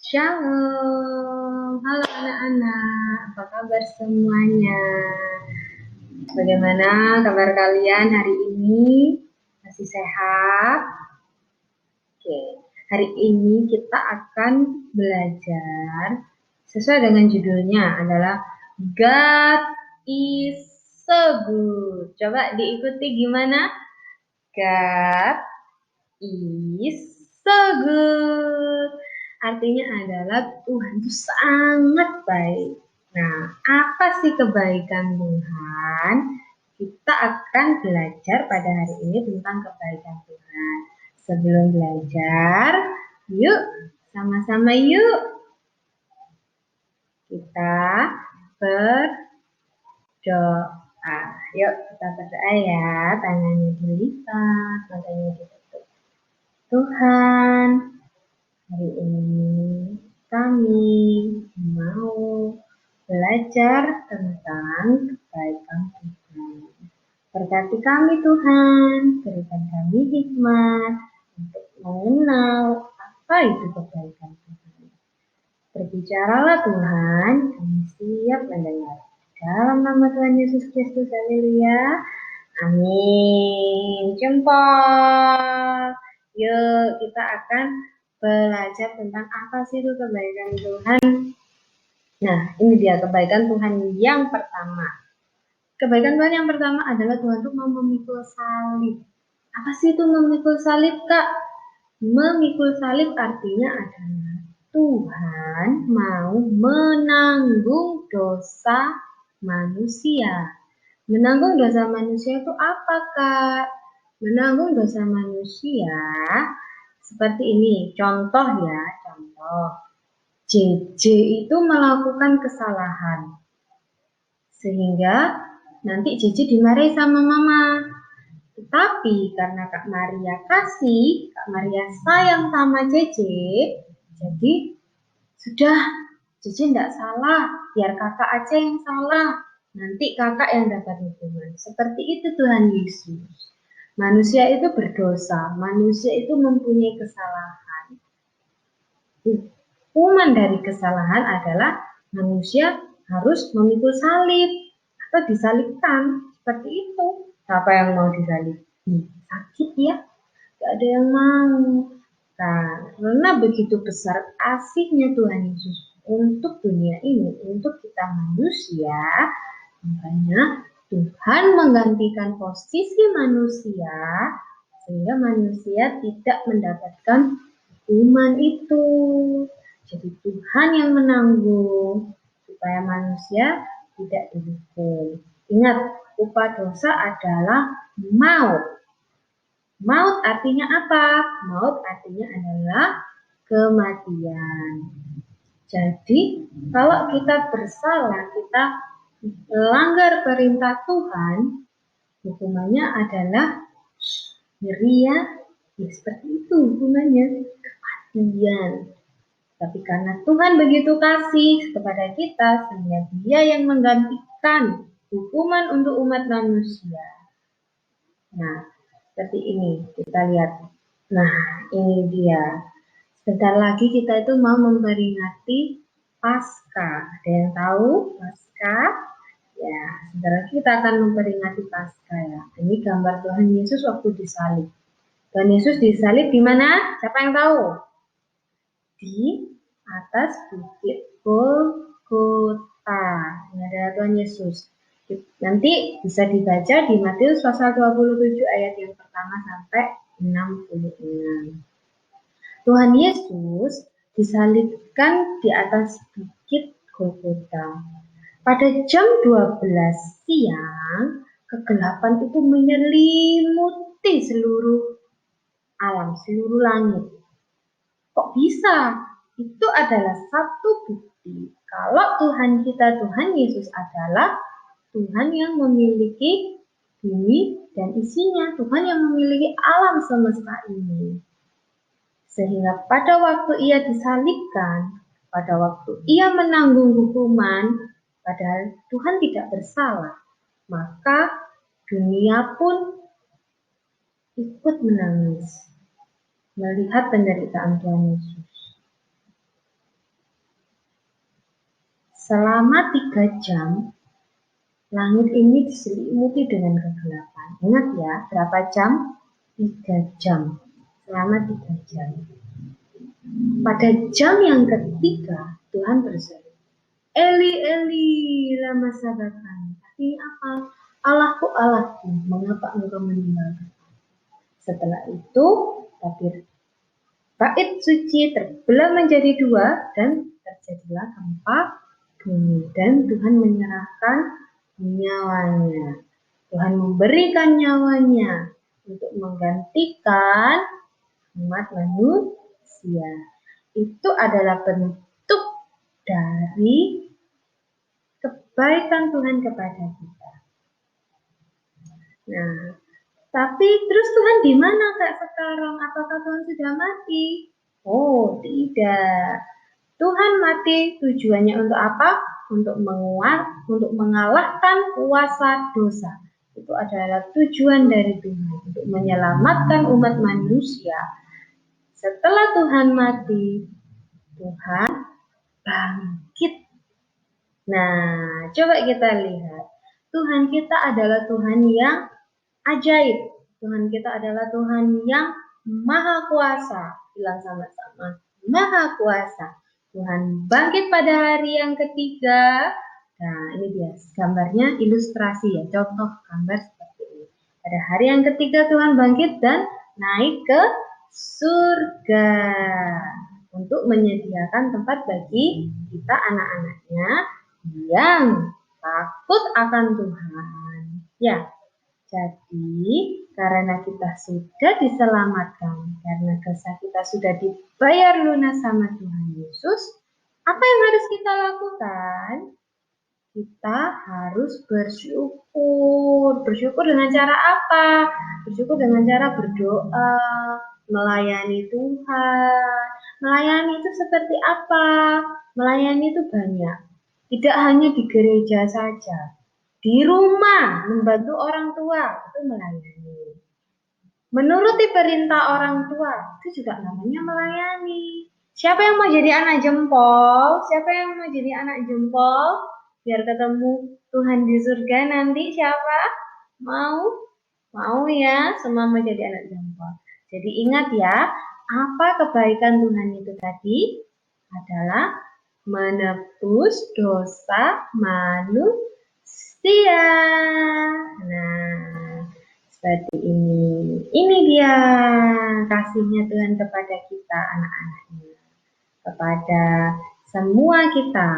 Shalom, halo anak-anak, apa kabar semuanya? Bagaimana kabar kalian hari ini? Masih sehat? Oke, hari ini kita akan belajar sesuai dengan judulnya adalah God is so good. Coba diikuti gimana? God is so good. Artinya adalah Tuhan itu sangat baik. Nah, apa sih kebaikan Tuhan? Kita akan belajar pada hari ini tentang kebaikan Tuhan. Sebelum belajar, yuk sama-sama yuk kita berdoa. Yuk kita berdoa ya, tangannya dilipat, matanya ditutup. Tuhan, hari ini kami mau belajar tentang kebaikan Tuhan. Berkati kami Tuhan, berikan kami hikmat untuk mengenal apa itu kebaikan Tuhan. Berbicaralah Tuhan, kami siap mendengar. Dalam nama Tuhan Yesus Kristus, haleluya. Amin. Jempol. Yuk kita akan belajar tentang apa sih itu kebaikan Tuhan. Nah, ini dia kebaikan Tuhan yang pertama. Kebaikan Tuhan yang pertama adalah Tuhan itu mau memikul salib. Apa sih itu memikul salib, Kak? Memikul salib artinya adalah Tuhan mau menanggung dosa manusia. Menanggung dosa manusia itu apa, Kak? Menanggung dosa manusia seperti ini. Contoh ya, contoh. JJ itu melakukan kesalahan. Sehingga nanti JJ dimarahi sama mama. Tetapi karena Kak Maria kasih, Kak Maria sayang sama JJ, jadi sudah JJ tidak salah, biar kakak aja yang salah. Nanti kakak yang dapat hukuman. Seperti itu Tuhan Yesus. Manusia itu berdosa, manusia itu mempunyai kesalahan. Hukuman dari kesalahan adalah manusia harus memikul salib atau disalibkan. Seperti itu. Siapa yang mau disalib? Sakit ya, gak ada yang mau. Nah, karena begitu besar kasihnya Tuhan Yesus untuk dunia ini, untuk kita manusia, makanya Tuhan menggantikan posisi manusia sehingga manusia tidak mendapatkan hukuman itu. Jadi Tuhan yang menanggung supaya manusia tidak dihukum. Ingat, upah dosa adalah maut. Maut artinya apa? Maut artinya adalah kematian. Jadi, kalau kita bersalah, kita melanggar perintah Tuhan, hukumannya adalah ya, seperti itu hukumannya, kematian. Tapi karena Tuhan begitu kasih kepada kita, sehingga Dia yang menggantikan hukuman untuk umat manusia. Nah, seperti ini kita lihat. Nah, ini dia. Sebentar lagi kita itu mau memperingati Paskah. Ada yang tahu Paskah? Ya, sebentar lagi kita akan memperingati Paskah ya. Ini gambar Tuhan Yesus waktu disalib. Tuhan Yesus disalib di mana? Siapa yang tahu? Di atas bukit Golgota. Ini adalah Tuhan Yesus. Nanti bisa dibaca di Matius pasal 27 ayat yang pertama sampai 66. Tuhan Yesus disalibkan di atas bukit Golgota. Pada jam 12 siang, kegelapan itu menyelimuti seluruh alam, seluruh langit. Kok bisa? Itu adalah satu bukti kalau Tuhan kita, Tuhan Yesus adalah Tuhan yang memiliki bumi dan isinya, Tuhan yang memiliki alam semesta ini. Sehingga pada waktu ia disalibkan, pada waktu ia menanggung hukuman, padahal Tuhan tidak bersalah, maka dunia pun ikut menangis melihat penderitaan Tuhan Yesus. selama 3 jam langit ini diselimuti dengan kegelapan. Ingat ya, berapa jam? 3 jam. Selama 3 jam. Pada jam yang ketiga, Tuhan berseru, Eli, Eli, lama sabachthani. Artinya apa? Allahku, Allahku, mengapa engkau meninggalkan? Setelah itu, tabir bait suci terbelah menjadi 2 dan terjadilah gempa bumi. Dan Tuhan menyerahkan nyawanya. Tuhan memberikan nyawanya untuk menggantikan umat manusia. Itu adalah bentuk dari kebaikan Tuhan kepada kita. Nah, tapi terus Tuhan di mana Kak sekarang? Apakah Tuhan sudah mati? Oh, tidak. Tuhan mati tujuannya untuk apa? Untuk mengalahkan kuasa dosa. Itu adalah tujuan dari Tuhan, untuk menyelamatkan umat manusia. Setelah Tuhan mati, Tuhan bangkit. Nah, coba kita lihat. Tuhan kita adalah Tuhan yang ajaib. Tuhan kita adalah Tuhan yang maha kuasa. Bilang sama-sama, maha kuasa. Tuhan bangkit pada hari yang ketiga. Nah, ini dia gambarnya, ilustrasi ya, contoh gambar seperti ini. Pada hari yang ketiga Tuhan bangkit dan naik ke surga untuk menyediakan tempat bagi kita anak-anaknya yang takut akan Tuhan. Ya, jadi karena kita sudah diselamatkan, karena dosa kita sudah dibayar lunas sama Tuhan Yesus, apa yang harus kita lakukan? Kita harus bersyukur. Bersyukur dengan cara apa? Bersyukur dengan cara berdoa, melayani Tuhan. Melayani itu seperti apa? Melayani itu banyak. Tidak hanya di gereja saja. Di rumah, membantu orang tua, itu melayani. Menuruti perintah orang tua, itu juga namanya melayani. Siapa yang mau jadi anak jempol? Siapa yang mau jadi anak jempol? Biar ketemu Tuhan di surga nanti siapa? Mau? Mau ya, semua mau jadi anak jempol. Jadi ingat ya, apa kebaikan Tuhan itu tadi? Adalah menebus dosa manusia. Nah, seperti ini. Ini dia kasihnya Tuhan kepada kita anak-anaknya. Kepada semua kita.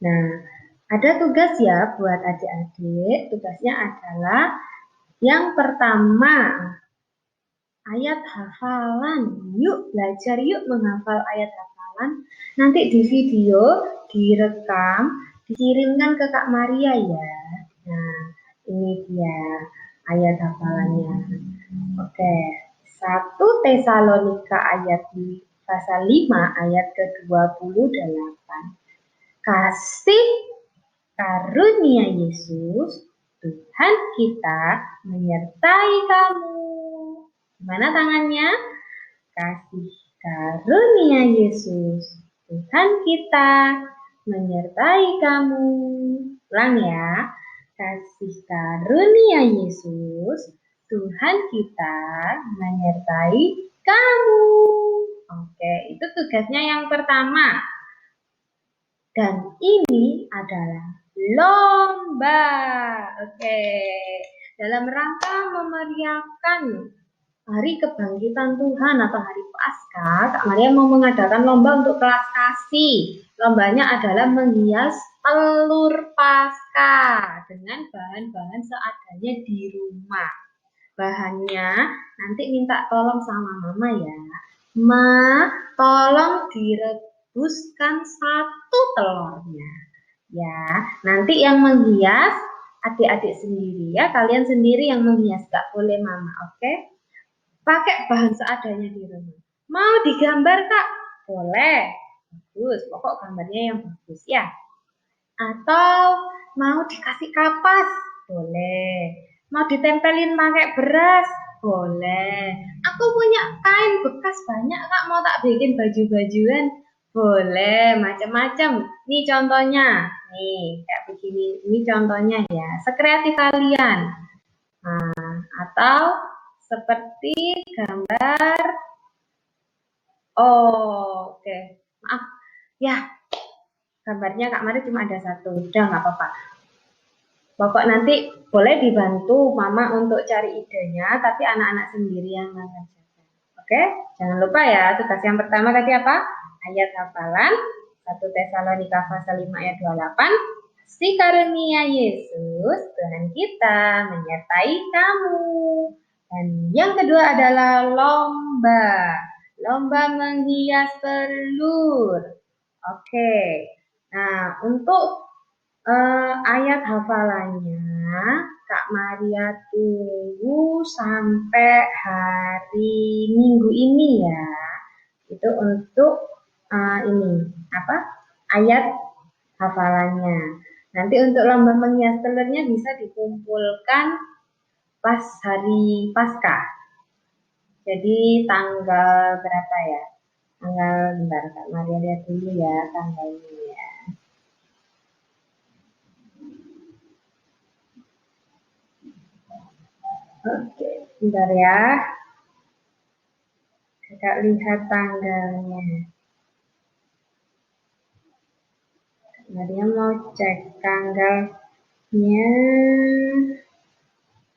Nah, ada tugas ya buat adik-adik. Tugasnya adalah yang pertama, ayat hafalan. Yuk belajar, yuk menghafal ayat hafalan. Nanti di video, direkam, dikirimkan ke Kak Maria ya. Nah, ini dia ayat hafalannya. Oke, 1 Tesalonika ayat pasal 5 ayat ke-28. Kasih karunia Yesus, Tuhan kita menyertai kamu. Mana tangannya? Kasih karunia Yesus, Tuhan kita menyertai kamu. Ulang ya. Kasih karunia Yesus, Tuhan kita menyertai kamu. Oke, itu tugasnya yang pertama. Dan ini adalah lomba. Oke, dalam rangka memeriahkan Hari Kebangkitan Tuhan atau Hari Paskah, Kak Maria mau mengadakan lomba untuk kelas kasih. Lombanya adalah menghias telur Paskah dengan bahan-bahan seadanya di rumah. Bahannya nanti minta tolong sama Mama ya. Ma, tolong direbuskan 1 telurnya. Ya, nanti yang menghias adik-adik sendiri ya. Kalian sendiri yang menghias, gak boleh Mama, oke? Pakai bahan seadanya di rumah. Mau digambar Kak? Boleh. Bagus, pokok gambarnya yang bagus ya. Atau mau dikasih kapas? Boleh. Mau ditempelin pakai beras? Boleh. Aku punya kain bekas banyak Kak, mau tak bikin baju-bajuan? Boleh, macam-macam. Ini contohnya. Nih, kayak begini. Ini contohnya ya. Sekreatif kalian. Nah, atau seperti gambar. Oh, oke. Maaf. Ya, gambarnya Kak Mari cuma ada satu. Udah nggak apa-apa. Pokok nanti boleh dibantu Mama untuk cari idenya, tapi anak-anak sendiri yang mengerjakan. Oke? Jangan lupa ya, tugas yang pertama tadi apa? Ayat hafalan 1 Tesalonika pasal 5 ayat 28. Si karunia Yesus, Tuhan kita, menyertai kamu. Dan yang kedua adalah lomba. Lomba menghias telur. Oke. Nah, untuk ayat hafalannya Kak Maria tunggu sampai hari Minggu ini ya. Itu untuk ini apa? Ayat hafalannya. Nanti untuk lomba menghias telurnya bisa dikumpulkan pas hari Paskah. Jadi tanggal berapa ya? Tanggal bentar Kak Maria lihat dulu ya tanggalnya ya. Oke, bentar ya. Kakak lihat tanggalnya. Nah, dia mau cek tanggalnya.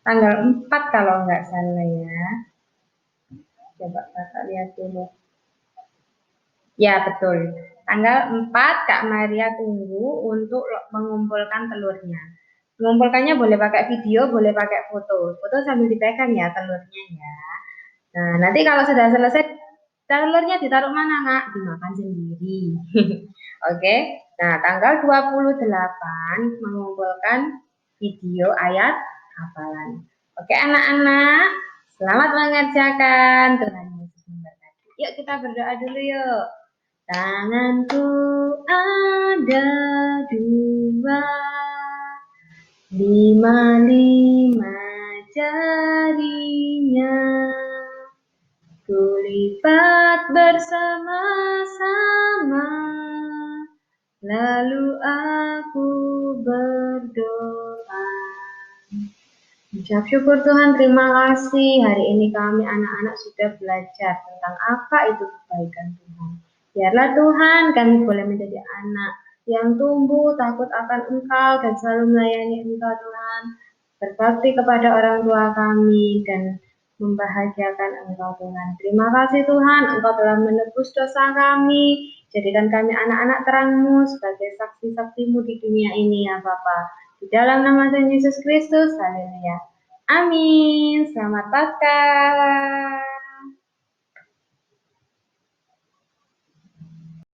Tanggal 4 kalau nggak salah ya. Coba kakak lihat dulu. Ya, betul. Tanggal 4 Kak Maria tunggu untuk mengumpulkan telurnya. Mengumpulkannya boleh pakai video, boleh pakai foto. Foto sambil dipegang ya telurnya ya. Nah, nanti kalau sudah selesai, telurnya ditaruh mana, Kak? Dimakan sendiri. Oke. Nah, tanggal 28 mengumpulkan video ayat hafalan. Oke, anak-anak, selamat mengerjakan. Tuhan Yesus memberkati. Yuk kita berdoa dulu yuk. Tanganku ada dua, lima jarinya. Kulipat bersama-sama, lalu aku berdoa. Ucap syukur Tuhan, terima kasih. Hari ini kami anak-anak sudah belajar tentang apa itu kebaikan Tuhan. Biarlah Tuhan kami boleh menjadi anak yang tumbuh takut akan Engkau dan selalu melayani Engkau Tuhan. Berbakti kepada orang tua kami dan membahagiakan Engkau Tuhan. Terima kasih Tuhan, Engkau telah menebus dosa kami. Jadikan kami anak-anak terang-Mu sebagai saksi-saksi-Mu di dunia ini ya Bapa. Di dalam nama Tuhan Yesus Kristus, haleluya. Amin. Selamat Paskah.